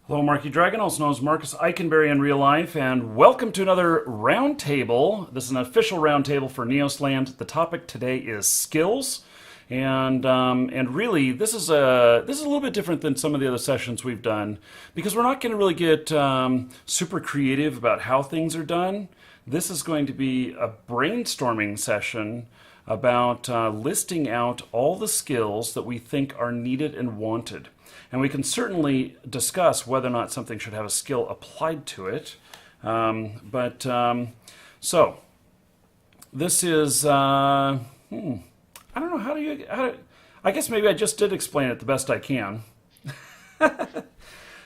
Hello, Marky Dragon, also known as Marcus Eikenberry in real life, and welcome to another roundtable. This is an official roundtable for Neosland. The topic today is skills, and really this is a little bit different than some of the other sessions we've done because we're not going to really get super creative about how things are done. This is going to be a brainstorming session about listing out all the skills that we think are needed and wanted. And we can certainly discuss whether or not something should have a skill applied to it. So this is, I don't know, I guess maybe I just did explain it the best I can.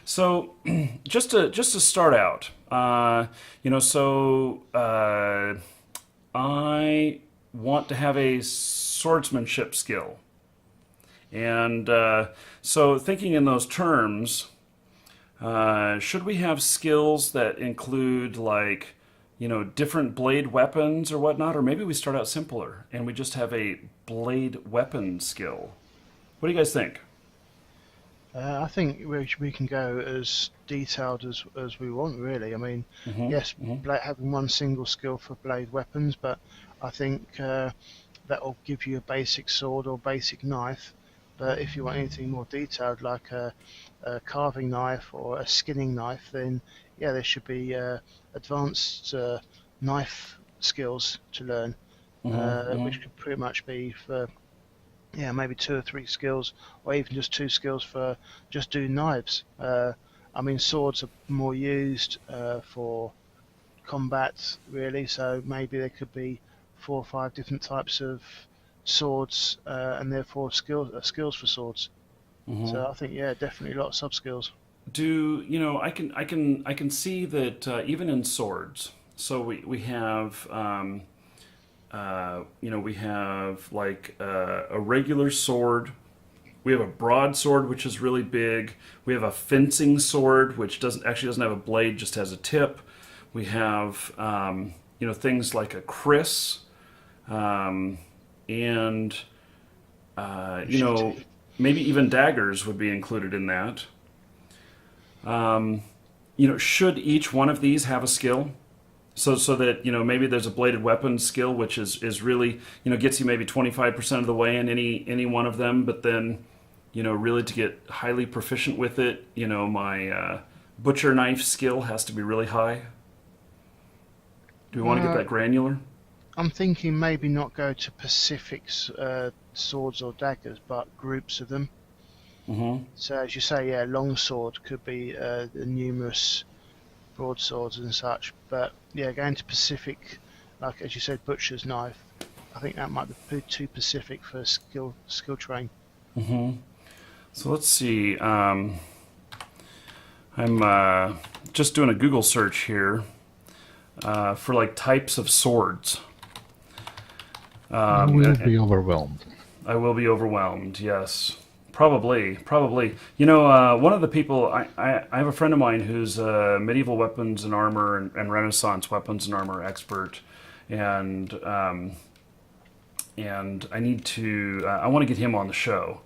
So just to start out, I want to have a swordsmanship skill. And so thinking in those terms, should we have skills that include different blade weapons or whatnot? Or maybe we start out simpler and we just have a blade weapon skill. What do you guys think? I think we can go as detailed as we want, really. I mean, yes, having one single skill for blade weapons, but I think that will give you a basic sword or basic knife. But if you want anything more detailed, like a carving knife or a skinning knife, then yeah, there should be advanced knife skills to learn, which could pretty much be for maybe 2 or 3 skills, or even just 2 skills for just doing knives. I mean, swords are more used for combat, really, so maybe there could be 4 or 5 different types of swords, and therefore skills for swords. So I think definitely a lot of sub skills. I can see that even in swords. So we have we have a regular sword. We have a broadsword, which is really big. We have a fencing sword, which doesn't have a blade, just has a tip. We have things like a kris, and maybe even daggers would be included in that. Should each one of these have a skill? So that maybe there's a bladed weapon skill, which is really gets you maybe 25% of the way in any one of them, but then really to get highly proficient with it, my butcher knife skill has to be really high. Do we want to get that granular? I'm thinking maybe not go to specific swords or daggers, but groups of them. So as you say, long sword could be the numerous broadswords and such, but going to specific, like as you said, butcher's knife, I think that might be too specific for skill train. So let's see. I'm just doing a Google search here for types of swords. You will be overwhelmed. I will be overwhelmed, yes. Probably. One of the people, I have a friend of mine who's a medieval weapons and armor and Renaissance weapons and armor expert, and I want to get him on the show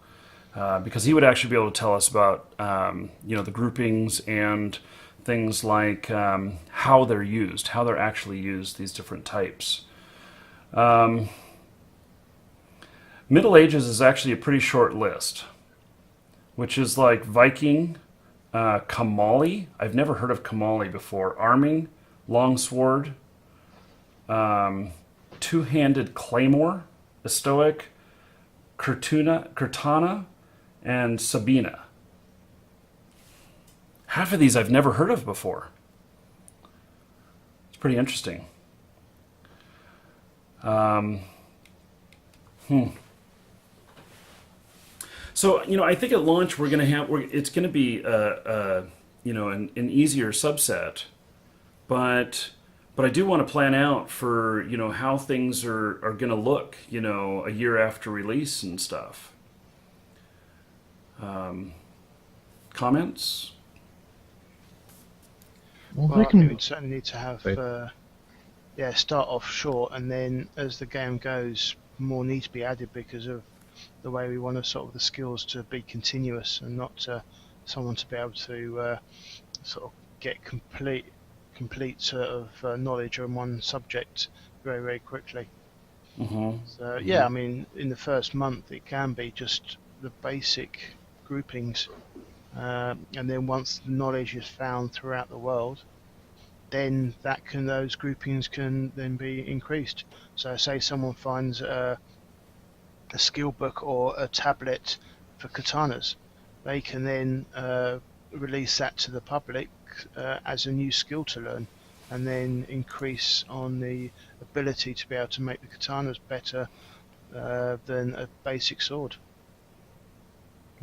because he would actually be able to tell us about the groupings and things like how they're used, how they're actually used, these different types. Middle Ages is actually a pretty short list, which is like Viking, Kamali. I've never heard of Kamali before. Arming, longsword, two-handed claymore, Estoic, Kurtana, and Sabina. Half of these I've never heard of before. It's pretty interesting. So I think at launch it's going to be an easier subset, but I do want to plan out for how things are going to look a year after release and stuff. Comments? Well, I think we'd certainly need to have start off short, and then as the game goes, more need to be added because of the way we want to sort of the skills to be continuous and not to someone to be able to sort of get complete sort of knowledge on one subject very, very quickly. Mm-hmm. So Mm-hmm. yeah, I mean, in the first month it can be just the basic groupings, and then once the knowledge is found throughout the world, then those groupings can then be increased. So say someone finds a skill book or a tablet for katanas, they can then release that to the public as a new skill to learn, and then increase on the ability to be able to make the katanas better than a basic sword.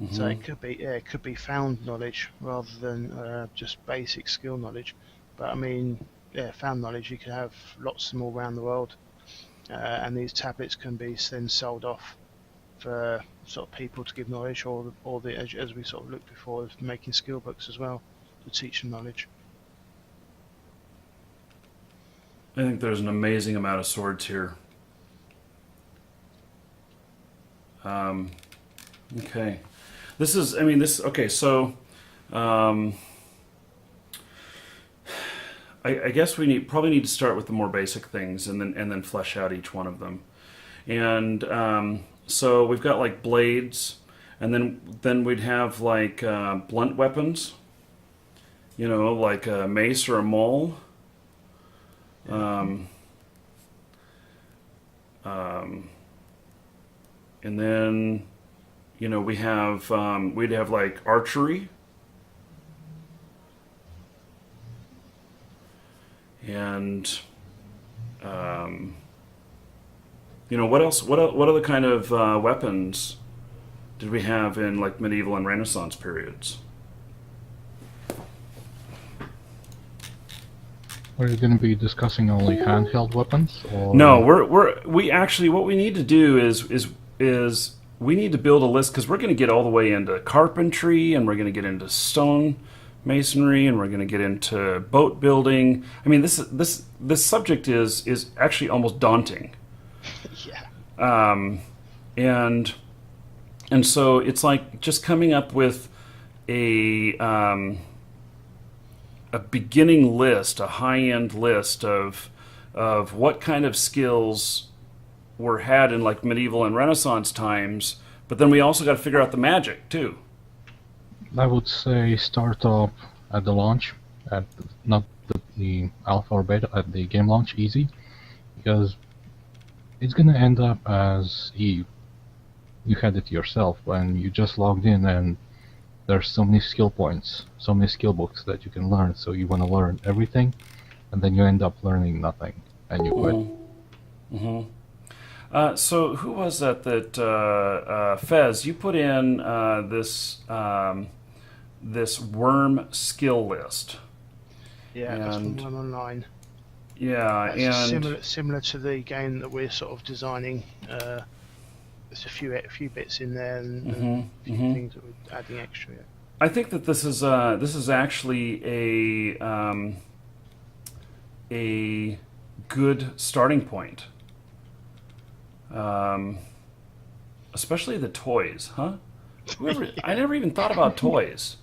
So Mm-hmm. it could be found knowledge rather than just basic skill knowledge. But I mean, yeah, found knowledge you can have lots of them all around the world, and these tablets can be then sold off for sort of people to give knowledge, or the as we sort of looked before, making skill books as well to teach them knowledge. I think there's an amazing amount of swords here. Um, okay. This is, I mean, this, okay, so um, I guess probably need to start with the more basic things and then flesh out each one of them. And so we've got like blades, and then we'd have like blunt weapons, like a mace or a maul. Um, um, and then we'd have like archery, and what else? What other kind of weapons did we have in like medieval and Renaissance periods? Are you going to be discussing only handheld weapons, No, or we actually what we need to do is we need to build a list, because we're going to get all the way into carpentry, and we're going to get into stone masonry, and we're going to get into boat building. I mean, this subject is actually almost daunting. Yeah. And so it's like just coming up with a beginning list, a high end list of what kind of skills were had in like medieval and Renaissance times, but then we also got to figure out the magic too. I would say start off at the launch, at not the alpha or beta, at the game launch, easy, because it's going to end up as you had it yourself when you just logged in, and there's so many skill points, so many skill books that you can learn, so you want to learn everything, and then you end up learning nothing, and you quit. Mm-hmm. So who was that Fez, you put in this worm skill list. Yeah, that's from one online. Yeah, That's and similar to the game that we're sort of designing. There's a few bits in there, and a few things that we're adding extra. Yeah. I think that this is actually a good starting point. Especially the toys, huh? I never even thought about toys.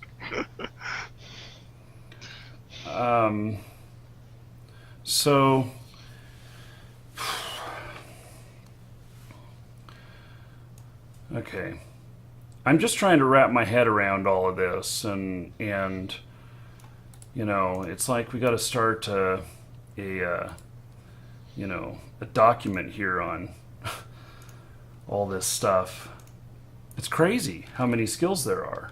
So, okay, I'm just trying to wrap my head around all of this, and it's like we got to start a document here on all this stuff. It's crazy how many skills there are.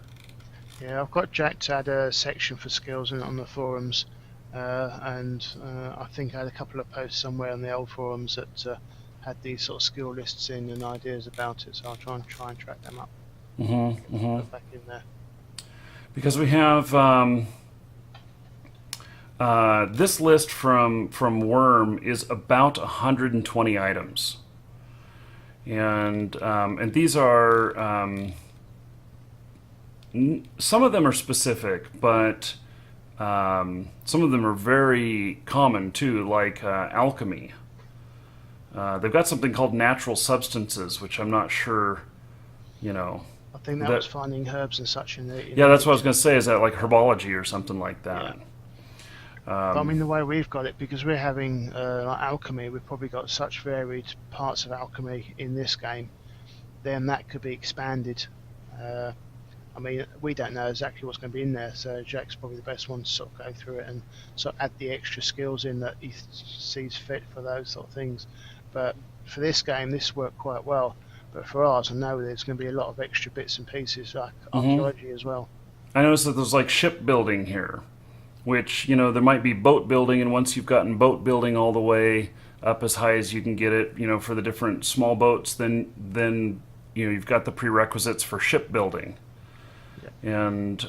Yeah, I've got Jack to add a section for skills on the forums, and I think I had a couple of posts somewhere on the old forums that had these sort of skill lists in and ideas about it. So I'll try and track them up. Put back in there. Because we have this list from Worm is about 120 items, and these are some of them are specific, but some of them are very common too, like alchemy. They've got something called natural substances, which I'm not sure, I think that was finding herbs and such in the. Yeah, that's what I was going to say. Is that like herbology or something like that? Yeah. But I mean, the way we've got it, because we're having like alchemy, we've probably got such varied parts of alchemy in this game, then that could be expanded. I mean, we don't know exactly what's going to be in there, so Jack's probably the best one to sort of go through it and sort of add the extra skills in that he sees fit for those sort of things. But for this game, this worked quite well. But for ours, I know there's going to be a lot of extra bits and pieces, like archaeology as well. I noticed that there's like ship building here, which, you know, there might be boat building, and once you've gotten boat building all the way up as high as you can get it, you know, for the different small boats, then you know, you've got the prerequisites for ship building. And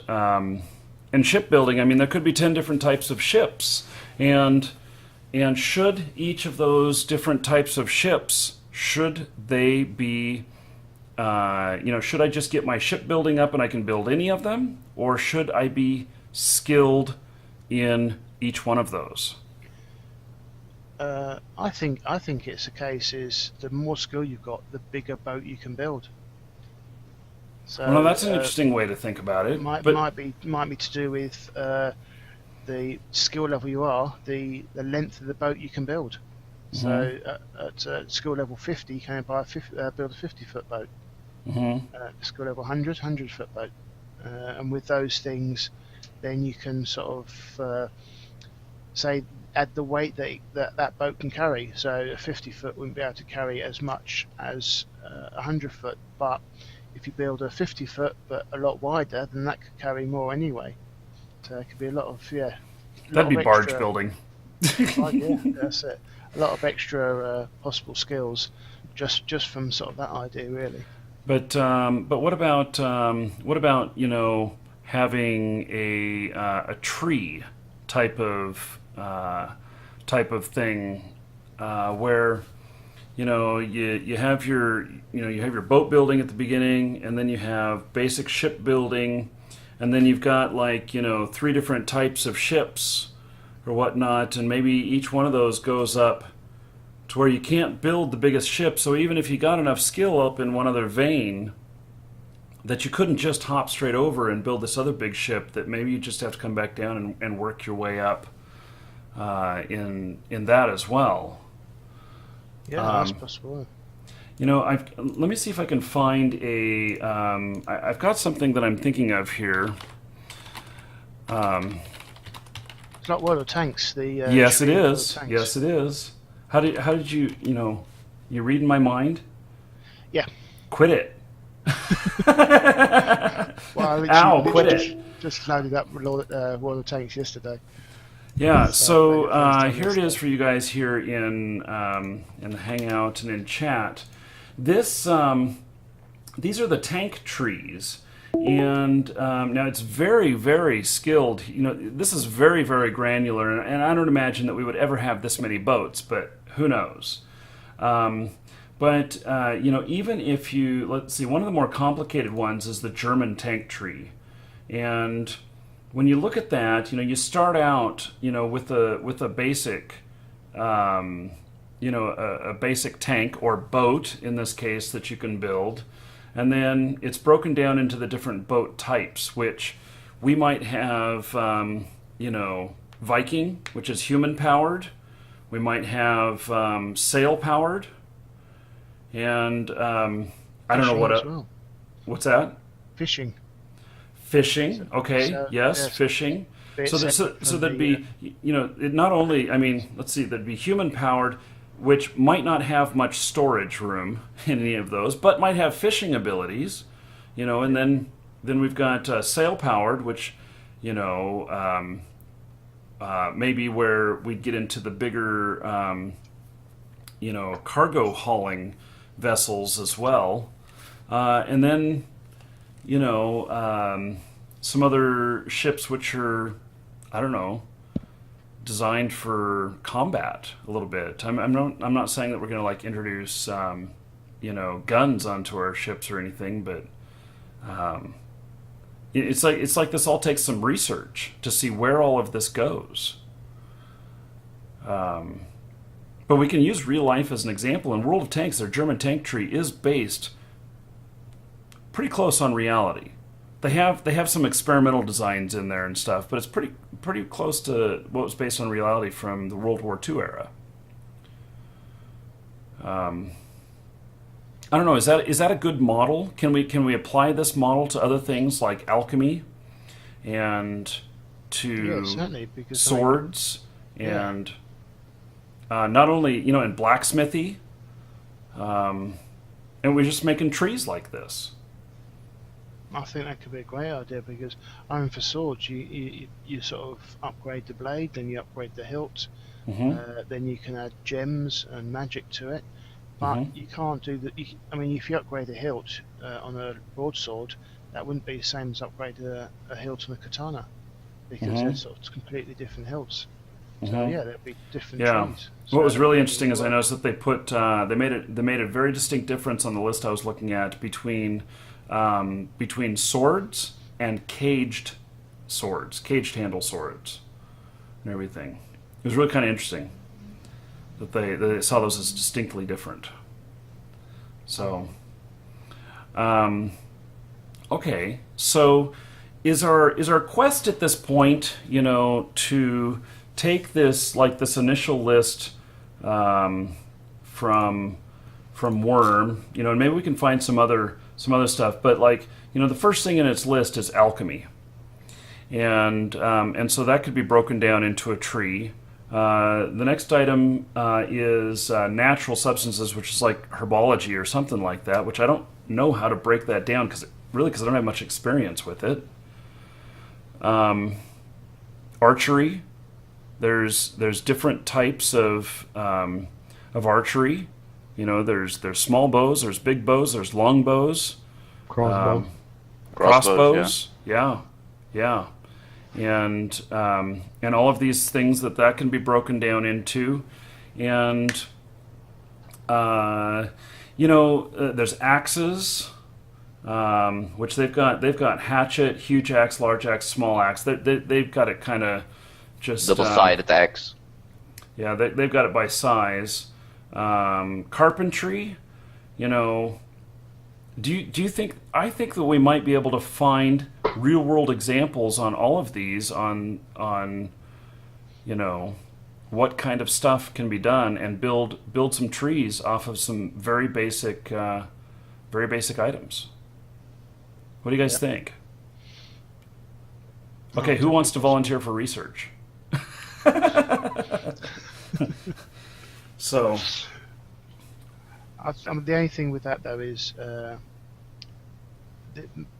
shipbuilding, I mean, there could be 10 different types of ships, and should each of those different types of ships, should they be, you know, should I just get my shipbuilding up and I can build any of them, or should I be skilled in each one of those? I think it's a case is the more skill you've got, the bigger boat you can build. So, well, that's an interesting way to think about it. Might be to do with the skill level you are, the length of the boat you can build. So at skill level 50, you can build a 50-foot boat. Skill level 100-foot boat. And with those things, then you can sort of say add the weight that boat can carry. So a 50-foot wouldn't be able to carry as much as a 100-foot, but if you build a 50-foot but a lot wider, then that could carry more anyway. So it could be a lot of That'd be barge building. Yeah, that's it. A lot of extra possible skills, just from sort of that idea, really. But what about you know, having a tree type of thing where, you know, you have your boat building at the beginning, and then you have basic ship building, and then you've got, like, you know, 3 different types of ships or whatnot, and maybe each one of those goes up to where you can't build the biggest ship. So even if you got enough skill up in one other vein, that you couldn't just hop straight over and build this other big ship, that maybe you just have to come back down and work your way up in that as well. Yeah, that's possible. You know, let me see if I can find a. I've got something that I'm thinking of here. It's like World of Tanks. Yes, it is. Yes, it is. How did you, you know, you reading my mind? Yeah. Quit it. Well, Ow! Quit it. Just loaded up World of Tanks yesterday. Yeah, so here it is for you guys here in the Hangout and in chat. These are the tank trees, and now it's very, very skilled. You know, this is very, very granular, and I don't imagine that we would ever have this many boats, but who knows? But you know, even if you, let's see, one of the more complicated ones is the German tank tree, and when you look at that, you know, you start out, you know, with a basic, you know, a basic tank or boat in this case that you can build, and then it's broken down into the different boat types, which we might have, you know, Viking, which is human powered. We might have sail powered, and I don't know what well. What's that? Fishing. Fishing, okay, So, yes, yes. fishing. So there'd be, you know, it not only, I mean, let's see, there'd be human powered, which might not have much storage room in any of those, but might have fishing abilities, you know, and then we've got sail powered, which, you know, maybe where we'd get into the bigger, you know, cargo hauling vessels as well, and then, you know, some other ships which are, I don't know, designed for combat a little bit. I'm not saying that we're going to like introduce, you know, guns onto our ships or anything, but it's like this all takes some research to see where all of this goes. But we can use real life as an example. In World of Tanks, their German tank tree is based pretty close on reality. They have some experimental designs in there and stuff, but it's pretty close to what was based on reality from the World War II era. I don't know. Is that a good model? Can we apply this model to other things like alchemy, and Yeah, to certainly, because swords, yeah, and not only in blacksmithy, um, and we're just making trees like this. I think that could be a great idea because I mean, for swords, you sort of upgrade the blade, then you upgrade the hilt, Hmm. then you can add gems and magic to it. But Hmm. you can't do that. I mean, if you upgrade a hilt on a broadsword, that wouldn't be the same as upgrade a hilt on a katana because Hmm. they're sort of completely different hilts. So Hmm. yeah, there'd be different Yeah. trees. What So was that would really make interesting it is I work. noticed that they made a very distinct difference on the list I was looking at between swords and caged handle swords, and everything. It was really kind of interesting that they saw those as distinctly different. So, um, okay, so is our quest at this point, to take this initial list, um, from Worm, and maybe we can find some other stuff, but the first thing in its list is alchemy, and so that could be broken down into a tree. The next item is natural substances, which is like herbology or something like that, which I don't know how to break that down because I don't have much experience with it. Um, Archery. There's different types of archery. There's small bows, there's big bows, there's long bows, Crossbow. um, Crossbows, yeah. crossbows. Yeah, yeah, and all of these things that can be broken down into, and there's axes, which they've got hatchet, huge axe, large axe, small axe. They've got it kind of just Double-sided axe. yeah, they've got it by size. Carpentry, you know, do you think? I think that we might be able to find real world examples on all of these on what kind of stuff can be done and build some trees off of some very basic items. What do you guys Yep. think? No, Okay, who definitely wants to possible. volunteer for research? So, I mean, the only thing with that though is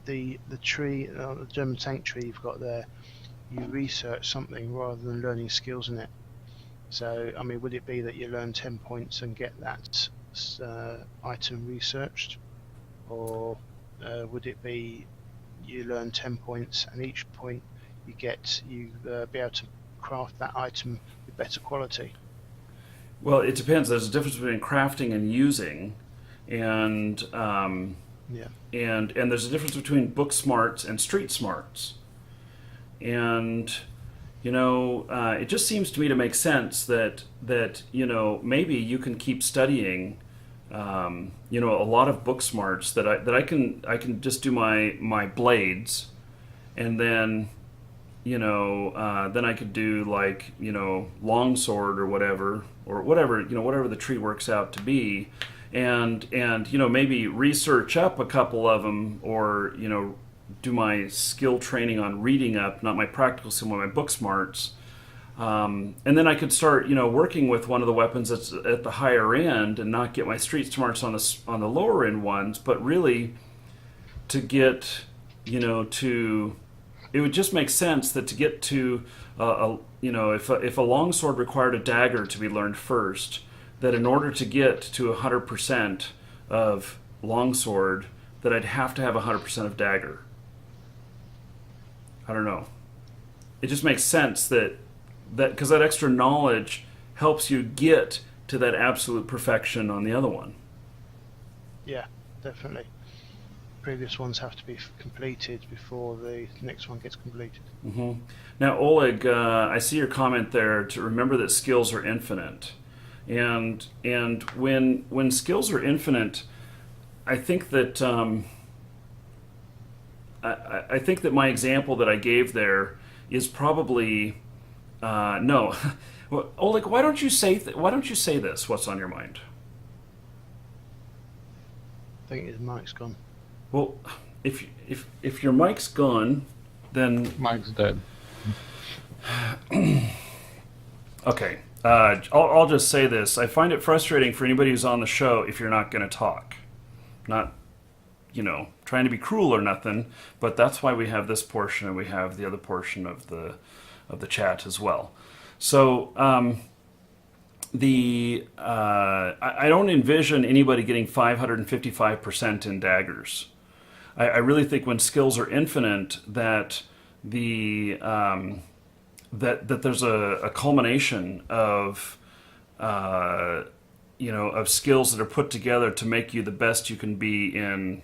the tree, the German tank tree you've got there. You research something rather than learning skills in it. So, I mean, would it be that you learn 10 points and get that item researched? Or would it be you learn 10 points and each point you be able to craft that item with better quality? well, it depends. There's a difference between crafting and using, and Yeah, and there's a difference between book smarts and street smarts. And it just seems to me to make sense that maybe you can keep studying, a lot of book smarts that I can just do my blades, and then I could do like longsword or whatever the tree works out to be, and maybe research up a couple of them, or do my skill training on reading up, not my practical skill, but my book smarts. And then I could start, working with one of the weapons that's at the higher end, and not get my street smarts on the lower end ones, but really to get, to it would just make sense that to get to, if a longsword required a dagger to be learned first, that in order to get to 100% of longsword, that I'd have to have 100% of dagger. I don't know. It just makes sense that because that extra knowledge helps you get to that absolute perfection on the other one. yeah, definitely. Previous ones have to be completed before the next one gets completed. Hmm. Now, Oleg, I see your comment there to remember that skills are infinite, and when skills are infinite, I think that I think that my example that I gave there is probably no. Well, Oleg, why don't you say this? What's on your mind? I think his mic's gone. Well, if your mic's gone, then Mike's dead. okay. I'll just say this. I find it frustrating for anybody who's on the show if you're not going to talk. Not, trying to be cruel or nothing, but that's why we have this portion and we have the other portion of the chat as well. So I don't envision anybody getting 555% in daggers. I really think when skills are infinite, that that there's a culmination of of skills that are put together to make you the best you can be in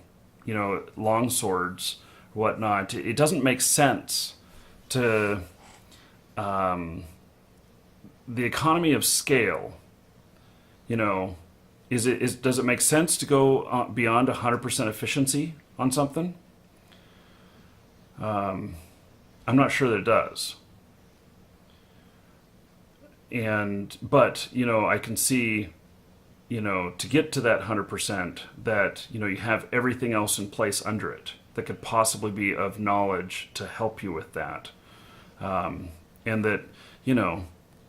long swords, whatnot. It doesn't make sense to the economy of scale. Does it make sense to go beyond 100% efficiency on something? I'm not sure that it does. But I can see, to get to that 100%, that you have everything else in place under it that could possibly be of knowledge to help you with that, and that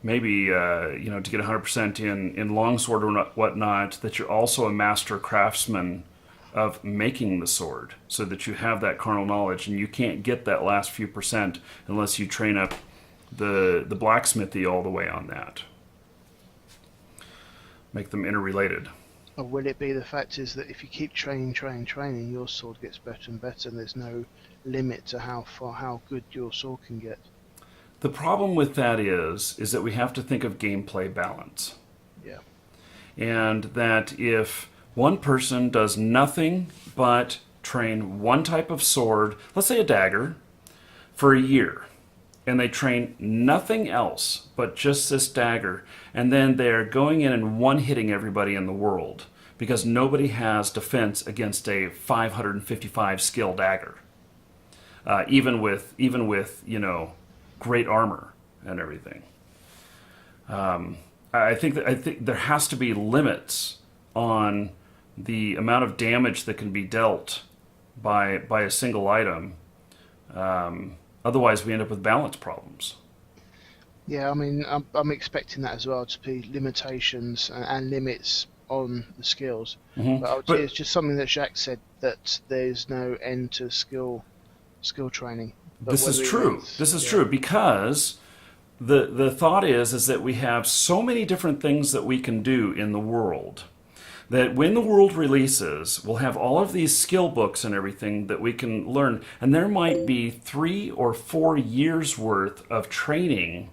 maybe to get 100% in longsword or whatnot, that you're also a master craftsman of making the sword, so that you have that carnal knowledge, and you can't get that last few percent unless you train up the blacksmithy all the way on that. Make them interrelated. Or will it be the fact is that if you keep training, your sword gets better and better, and there's no limit to how good your sword can get? The problem with that is that we have to think of gameplay balance. Yeah. And that if one person does nothing but train one type of sword, let's say a dagger, for a year, and they train nothing else but just this dagger, and then they're going in and one-hitting everybody in the world because nobody has defense against a 555 skill dagger, even with great armor and everything. I think there has to be limits on the amount of damage that can be dealt by a single item. Otherwise, we end up with balance problems. Yeah, I mean, I'm expecting that as well, to be limitations and limits on the skills. Mm-hmm. But it's just something that Jacques said, that there's no end to skill training. But this is true. This is true because the thought is that we have so many different things that we can do in the world, that when the world releases, we'll have all of these skill books and everything that we can learn, and there might be 3 or 4 years worth of training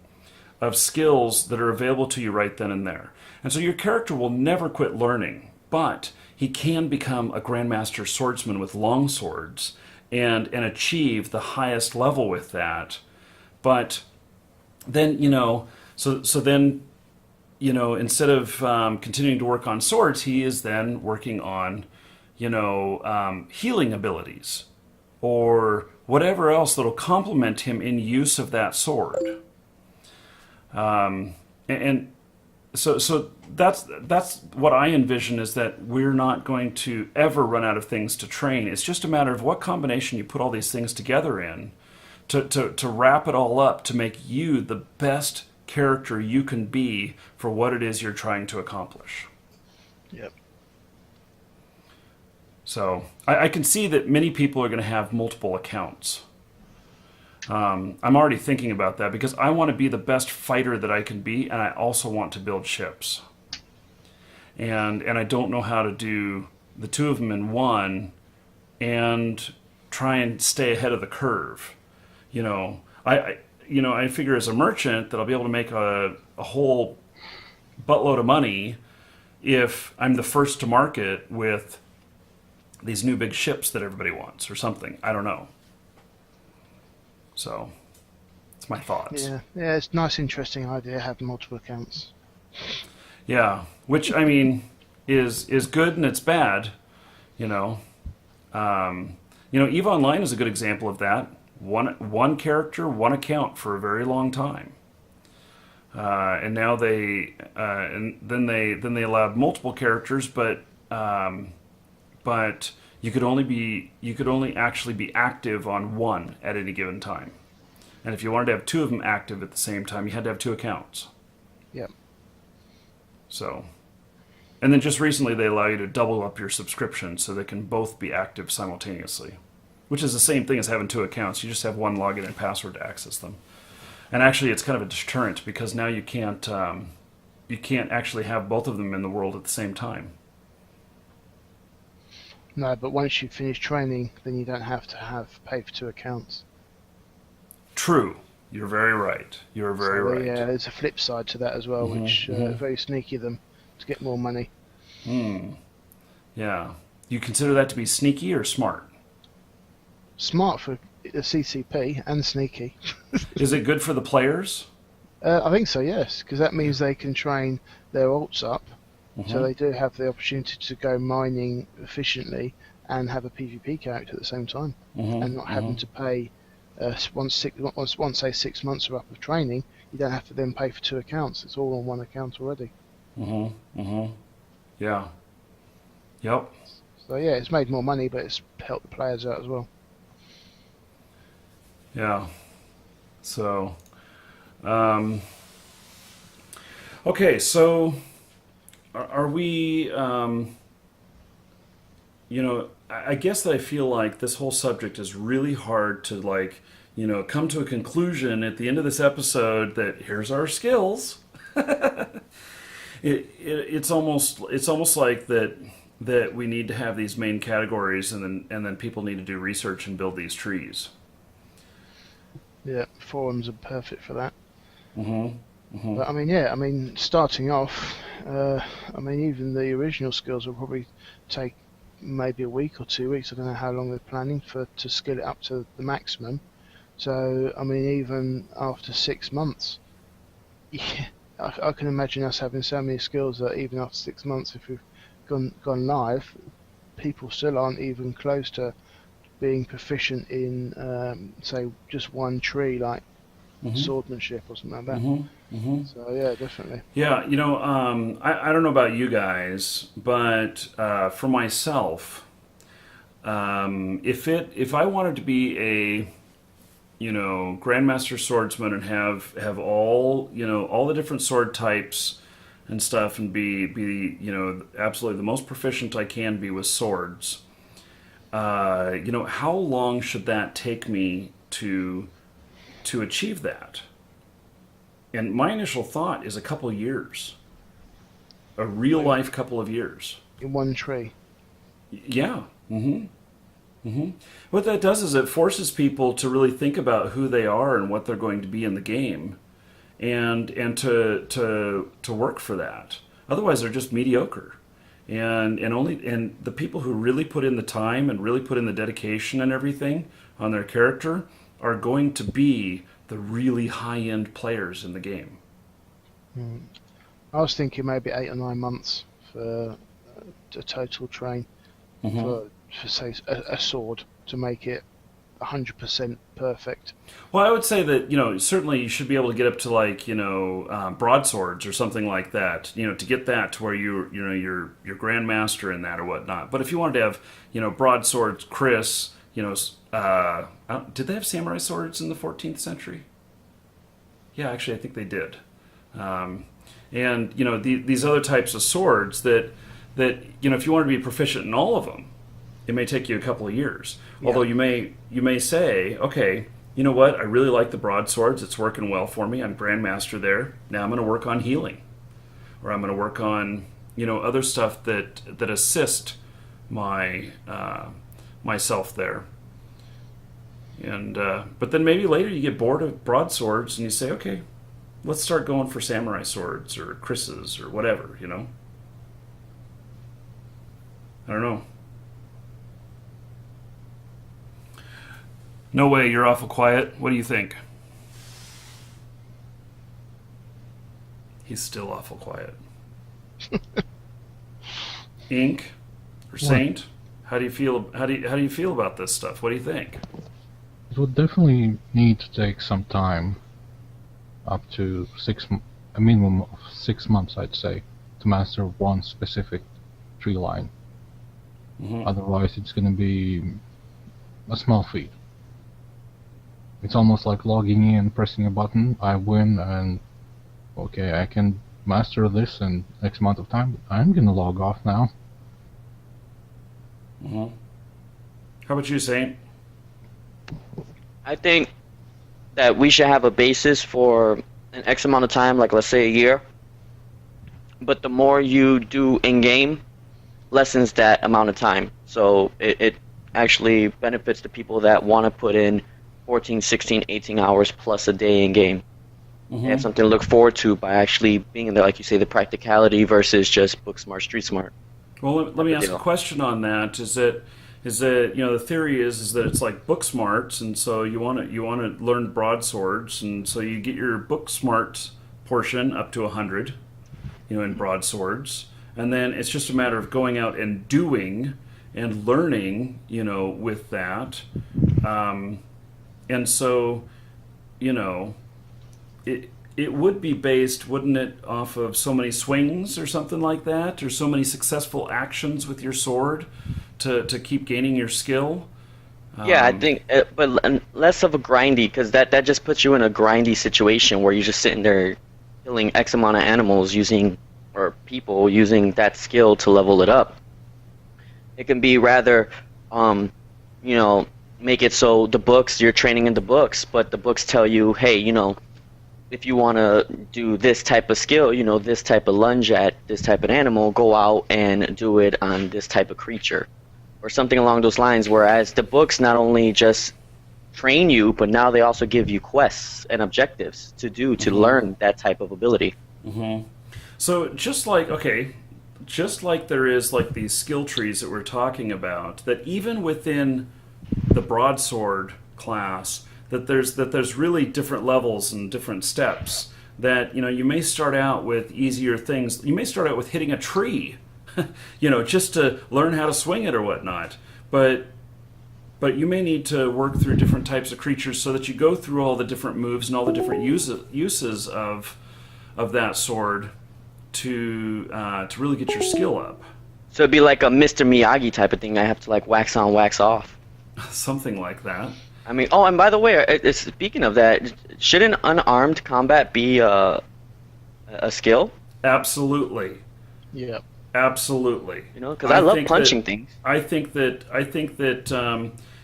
of skills that are available to you right then and there. And so your character will never quit learning, but he can become a grandmaster swordsman with long swords and achieve the highest level with that. But then, so then, instead of continuing to work on swords, he is then working on, healing abilities or whatever else that'll complement him in use of that sword. So that's what I envision, is that we're not going to ever run out of things to train. It's just a matter of what combination you put all these things together in to wrap it all up to make you the best character you can be for what it is you're trying to accomplish. Yep. So I can see that many people are going to have multiple accounts. I'm already thinking about that because I want to be the best fighter that I can be, and I also want to build ships. And I don't know how to do the two of them in one and try and stay ahead of the curve. I figure as a merchant that I'll be able to make a whole buttload of money if I'm the first to market with these new big ships that everybody wants or something. I don't know. So, it's my thoughts. Yeah, it's a nice, interesting idea, having multiple accounts. Yeah, which, I mean, is good and it's bad, EVE Online is a good example of that. One character, one account for a very long time. And now and then they allowed multiple characters, but you could only actually be active on one at any given time. And if you wanted to have two of them active at the same time, you had to have two accounts. Yep. So, and then just recently they allow you to double up your subscription so they can both be active simultaneously, which is the same thing as having two accounts. You just have one login and password to access them. And actually, it's kind of a deterrent because now you can't actually have both of them in the world at the same time. No, but once you finish training, then you don't have to pay for two accounts. True. You're very right. You're very right. Yeah, there's a flip side to that as well, which very sneaky of them to get more money. Yeah. You consider that to be sneaky or smart? Smart for a CCP and sneaky. Is it good for the players? I think so, yes, because that means they can train their alts up, so they do have the opportunity to go mining efficiently and have a PvP character at the same time, and not having to pay. Once say 6 months are up of training, you don't have to then pay for two accounts. It's all on one account already. Yeah. Yep. So yeah, it's made more money, but it's helped the players out as well. Yeah. So, okay. So, are we? I guess that I feel like this whole subject is really hard to come to a conclusion at the end of this episode that here's our skills. It's almost like that we need to have these main categories, and then people need to do research and build these trees. Yeah, forums are perfect for that. But I mean, starting off, even the original skills will probably take maybe a week or 2 weeks. I don't know how long they're planning to skill it up to the maximum. So, I mean, even after 6 months, yeah, I can imagine us having so many skills that even after 6 months, if we've gone live, people still aren't even close to being proficient in, say, just one tree, like swordsmanship or something like that. So yeah, definitely. Yeah, I don't know about you guys, but for myself, if I wanted to be a Grandmaster Swordsman and have all all the different sword types and stuff, and be absolutely the most proficient I can be with swords, how long should that take me to achieve that? And my initial thought is a couple of years, a real life couple of years. In one tree. Yeah. What that does is it forces people to really think about who they are and what they're going to be in the game, and to work for that. Otherwise, they're just mediocre. And the people who really put in the time and really put in the dedication and everything on their character are going to be the really high-end players in the game. I was thinking maybe 8 or 9 months for a total train for say a sword to make it 100% perfect. Well, I would say that certainly you should be able to get up to broadswords or something like that. To get that to where you're grandmaster in that or whatnot. But if you wanted to have broadswords, Chris, did they have samurai swords in the 14th century? Yeah, actually, I think they did. And these other types of swords that if you want to be proficient in all of them, it may take you a couple of years. Yeah. Although you may say, okay, you know what? I really like the broadswords. It's working well for me. I'm grandmaster there. Now I'm going to work on healing, or I'm going to work on other stuff that assist my myself there. And but then maybe later you get bored of broadswords and you say, okay, let's start going for samurai swords or Chris's or whatever. I don't know. No way, you're awful quiet. What do you think? He's still awful quiet. Ink or Saint? How do you feel? How do you feel about this stuff? What do you think? It would definitely need to take some time, up to a minimum of 6 months, I'd say, to master one specific tree line. Otherwise, it's going to be a small feat. It's almost like logging in, pressing a button, I win, and okay, I can master this in X amount of time. I'm going to log off now. How about you, Saint? I think that we should have a basis for an X amount of time, like let's say a year. But the more you do in-game, lessens that amount of time. So it actually benefits the people that want to put in 14, 16, 18 hours plus a day in-game. They have something to look forward to by actually being in there, like you say, the practicality versus just book smart, street smart. Well, let me ask a question on that. Is that the theory is that it's like book smarts, and so you want to learn broadswords, and so you get your book smart portion up to 100, in broadswords, and then it's just a matter of going out and doing and learning, with that, and so, it would be based, wouldn't it, off of so many swings or something like that, or so many successful actions with your sword to keep gaining your skill? Yeah, I think, but less of a grindy, because that just puts you in a grindy situation where you're just sitting there killing X amount of animals or people using that skill to level it up. It can be rather, make it so you're training in the books, but the books tell you, hey, if you want to do this type of skill, this type of lunge at this type of animal, go out and do it on this type of creature. Or something along those lines, whereas the books not only just train you, but now they also give you quests and objectives to do to learn that type of ability. So just like there is like these skill trees that we're talking about, that even within the broadsword class, that there's really different levels and different steps. That you may start out with easier things. You may start out with hitting a tree, just to learn how to swing it or whatnot. But you may need to work through different types of creatures so that you go through all the different moves and all the different uses of that sword to really get your skill up. So it'd be like a Mr. Miyagi type of thing. I have to like wax on, wax off. Something like that. I mean, oh, and by the way, speaking of that, shouldn't unarmed combat be a skill? Absolutely. Yeah. Absolutely. Because I love punching things. I think that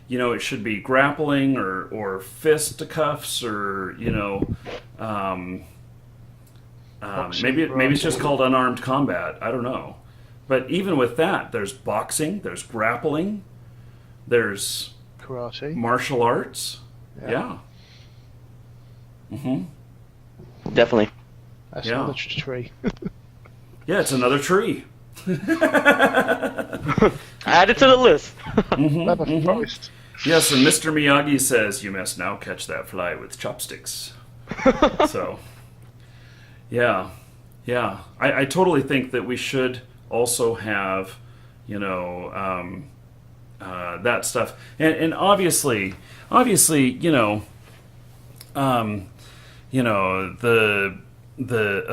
it should be grappling or fisticuffs or maybe it's just called unarmed combat. I don't know. But even with that, there's boxing, there's grappling, there's karate, martial arts. Yeah. Definitely. That's another tree. Yeah, it's another tree. Add it to the list. Yes, and Mr. Miyagi says, "You must now catch that fly with chopsticks." So, yeah. I totally think that we should also have, that stuff, and obviously, a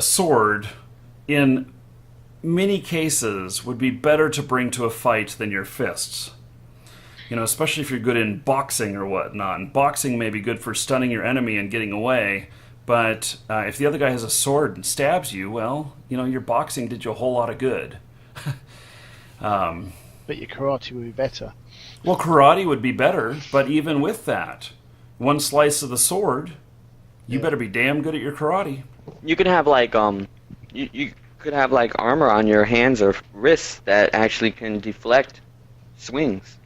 sword in many cases would be better to bring to a fight than your fists. Especially if you're good in boxing or whatnot. And boxing may be good for stunning your enemy and getting away, but if the other guy has a sword and stabs you, well, your boxing did you a whole lot of good. But your karate would be better. Well, karate would be better, but even with that, one slice of the sword, you better be damn good at your karate. You could have like you could have like armor on your hands or wrists that actually can deflect swings.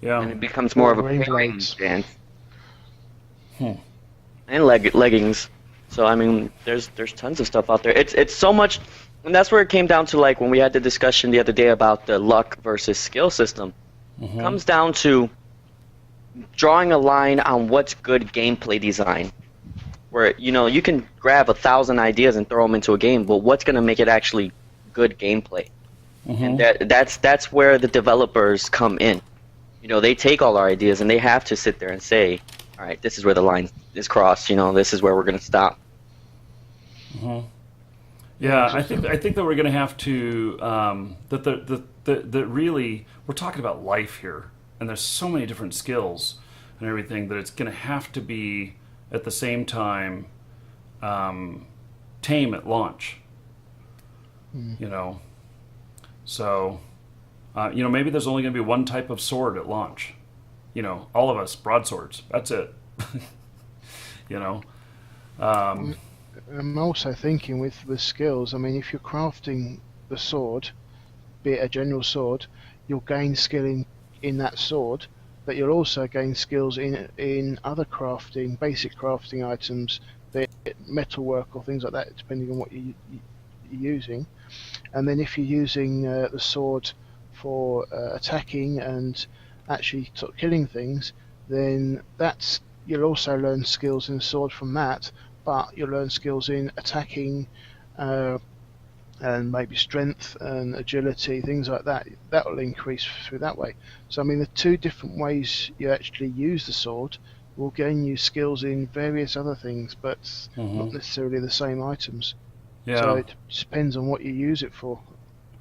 Yeah. And it becomes more of a parrying stance. And leggings. So I mean, there's tons of stuff out there. It's so much, and that's where it came down to, like when we had the discussion the other day about the luck versus skill system. It comes down to drawing a line on what's good gameplay design. Where you can grab 1,000 ideas and throw them into a game, but what's going to make it actually good gameplay? and that's where the developers come in. You know, they take all our ideas and they have to sit there and say, all right, this is where the line is crossed. You know, this is where we're going to stop. Yeah, I think that we're going to have to that really we're talking about life here, and there's so many different skills and everything that it's going to have to be at the same time tame at launch. You know, so you know, maybe there's only going to be one type of sword at launch. You know, all of us broadswords. That's it. You know. I'm also thinking with skills. I mean, if you're crafting the sword, be it a general sword, you'll gain skill in that sword, but you'll also gain skills in other crafting, basic crafting items, be it metalwork or things like that, depending on what you're using. And then if you're using the sword for attacking and actually sort of killing things, then you'll also learn skills in the sword from that, but you'll learn skills in attacking and maybe strength and agility, things like that. That will increase through that way. So I mean, the two different ways you actually use the sword will gain you skills in various other things, but not necessarily the same items. Yeah. So it depends on what you use it for.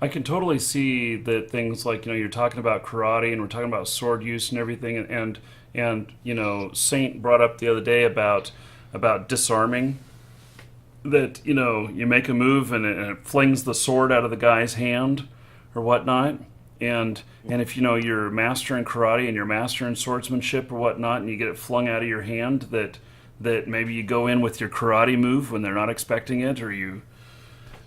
I can totally see that things like, you know, you're talking about karate and we're talking about sword use and everything, and you know, Saint brought up the other day about disarming, that, you know, you make a move and it flings the sword out of the guy's hand or whatnot, and if, you know, you're a master in karate and you're a master in swordsmanship or whatnot, and you get it flung out of your hand, that maybe you go in with your karate move when they're not expecting it, or you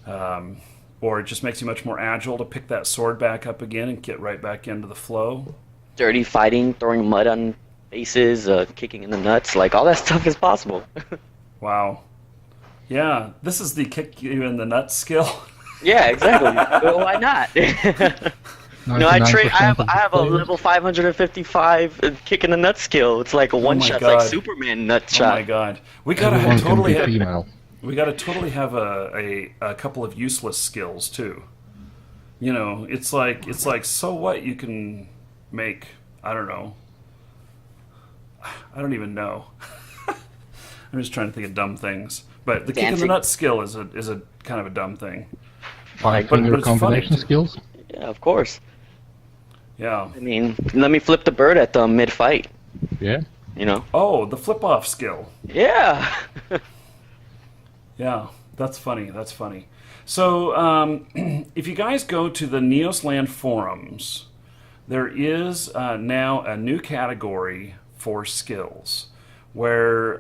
or it just makes you much more agile to pick that sword back up again and get right back into the flow. Dirty fighting, throwing mud on faces, kicking in the nuts, like all that stuff is possible. Wow. Yeah, this is the kick you in the nuts skill. Yeah, exactly. Well, why not? No, I have a level 555 kick in the nuts skill. It's like a one shot, like Superman nut shot. Oh my god, we gotta totally have a couple of useless skills too. You know, it's like so what, you can make, I don't know. I don't even know. I'm just trying to think of dumb things. But the kick in the nuts skill is a kind of a dumb thing. Finger combination skills? Yeah, of course. Yeah. I mean, let me flip the bird at them mid-fight. Yeah. You know? Oh, the flip-off skill. Yeah. Yeah, that's funny. That's funny. So, if you guys go to the Neosland forums, there is now a new category for skills, where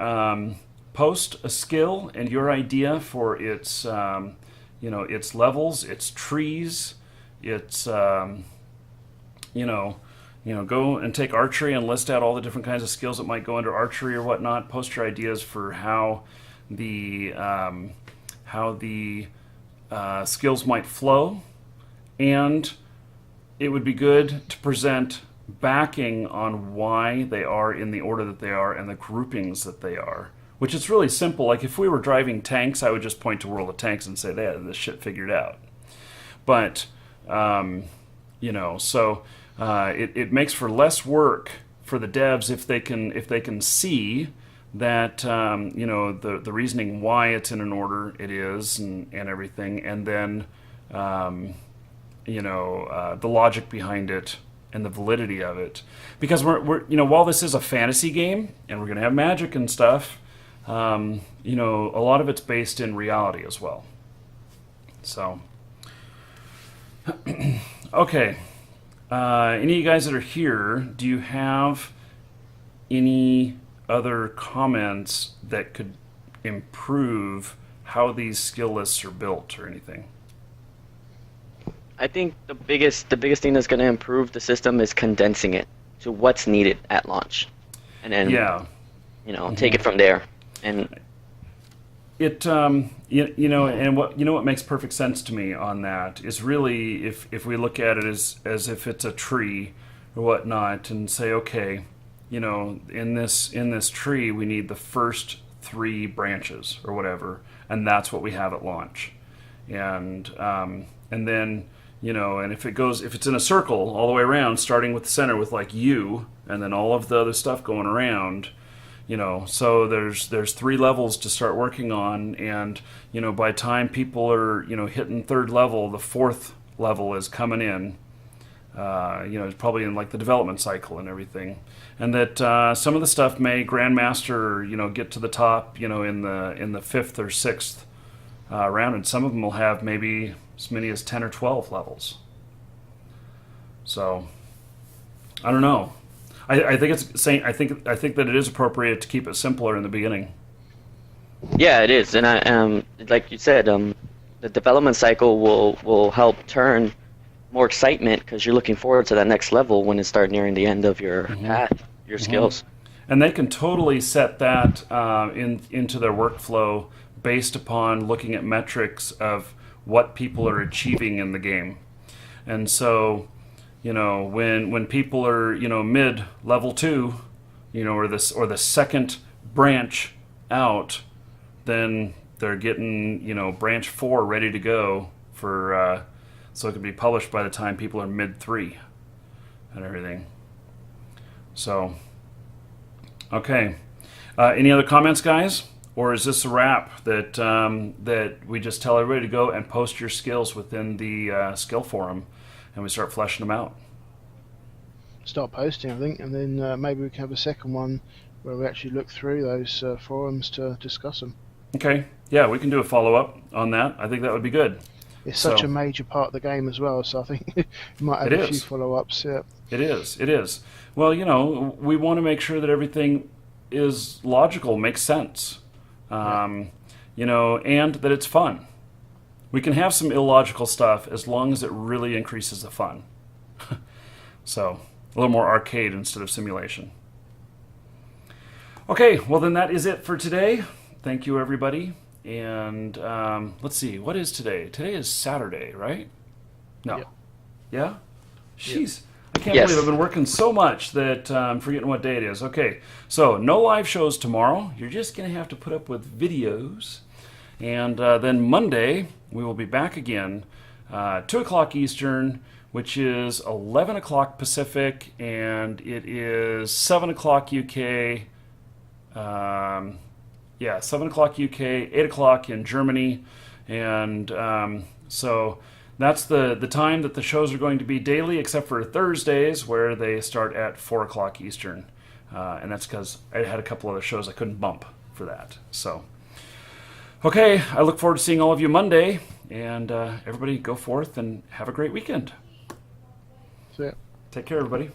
post a skill and your idea for its, you know, its levels, its trees, its, you know, go and take archery and list out all the different kinds of skills that might go under archery or whatnot. Post your ideas for how the skills might flow, and it would be good to present backing on why they are in the order that they are and the groupings that they are, which is really simple. Like if we were driving tanks, I would just point to World of Tanks and say they had this shit figured out. But you know, so it makes for less work for the devs if they can see that you know, the reasoning why it's in an order it is, and everything, and then you know, the logic behind it and the validity of it, because we're you know, while this is a fantasy game and we're going to have magic and stuff, you know, a lot of it's based in reality as well. So okay, any of you guys that are here, do you have any other comments that could improve how these skill lists are built or anything? I think the biggest thing that's going to improve the system is condensing it to what's needed at launch, and then you know, take it from there. And it you know, and what makes perfect sense to me on that is really if we look at it as if it's a tree or whatnot, and say, okay, you know, in this tree we need the first 3 branches or whatever, and that's what we have at launch, and then, and if it's in a circle all the way around, starting with the center with like you, and then all of the other stuff going around, so there's 3 levels to start working on, and by the time people are hitting 3rd level, the 4th level is coming in. It's probably in like the development cycle and everything, and that some of the stuff may grandmaster, get to the top, in the 5th or 6th round, and some of them will have maybe as many as 10 or 12 levels. So I don't know. I think it's saying I think that it is appropriate to keep it simpler in the beginning. Yeah, it is, and like you said, the development cycle will help turn more excitement because you're looking forward to that next level when it starts nearing the end of your path, your skills. And they can totally set that into their workflow based upon looking at metrics of what people are achieving in the game. And so, when people are, mid level 2, or the second branch out, then they're getting, branch 4 ready to go for so it can be published by the time people are mid 3 and everything. So, okay. Any other comments, guys? Or is this a wrap that that we just tell everybody to go and post your skills within the skill forum, and we start fleshing them out? Start posting, I think, and then maybe we can have a second one where we actually look through those forums to discuss them. Okay. Yeah, we can do a follow-up on that. I think that would be good. It's such a major part of the game as well, so I think we might have a few follow-ups. Yeah. It is. Well, we want to make sure that everything is logical, makes sense. And that it's fun. We can have some illogical stuff as long as it really increases the fun. So, a little more arcade instead of simulation. Okay, well then that is it for today. Thank you, everybody. And let's see, what is today? Today is Saturday, right? No. Yep. Yeah? Jeez. I can't Yes. believe I've been working so much that I'm forgetting what day it is. Okay, so no live shows tomorrow. You're just going to have to put up with videos. And then Monday, we will be back again, 2 o'clock Eastern, which is 11 o'clock Pacific, and it is 7 o'clock UK. 7 o'clock UK, 8 o'clock in Germany. And so that's the time that the shows are going to be daily, except for Thursdays, where they start at 4 o'clock Eastern. And that's because I had a couple other shows I couldn't bump for that. So, okay, I look forward to seeing all of you Monday. And everybody go forth and have a great weekend. So, yeah. Take care, everybody.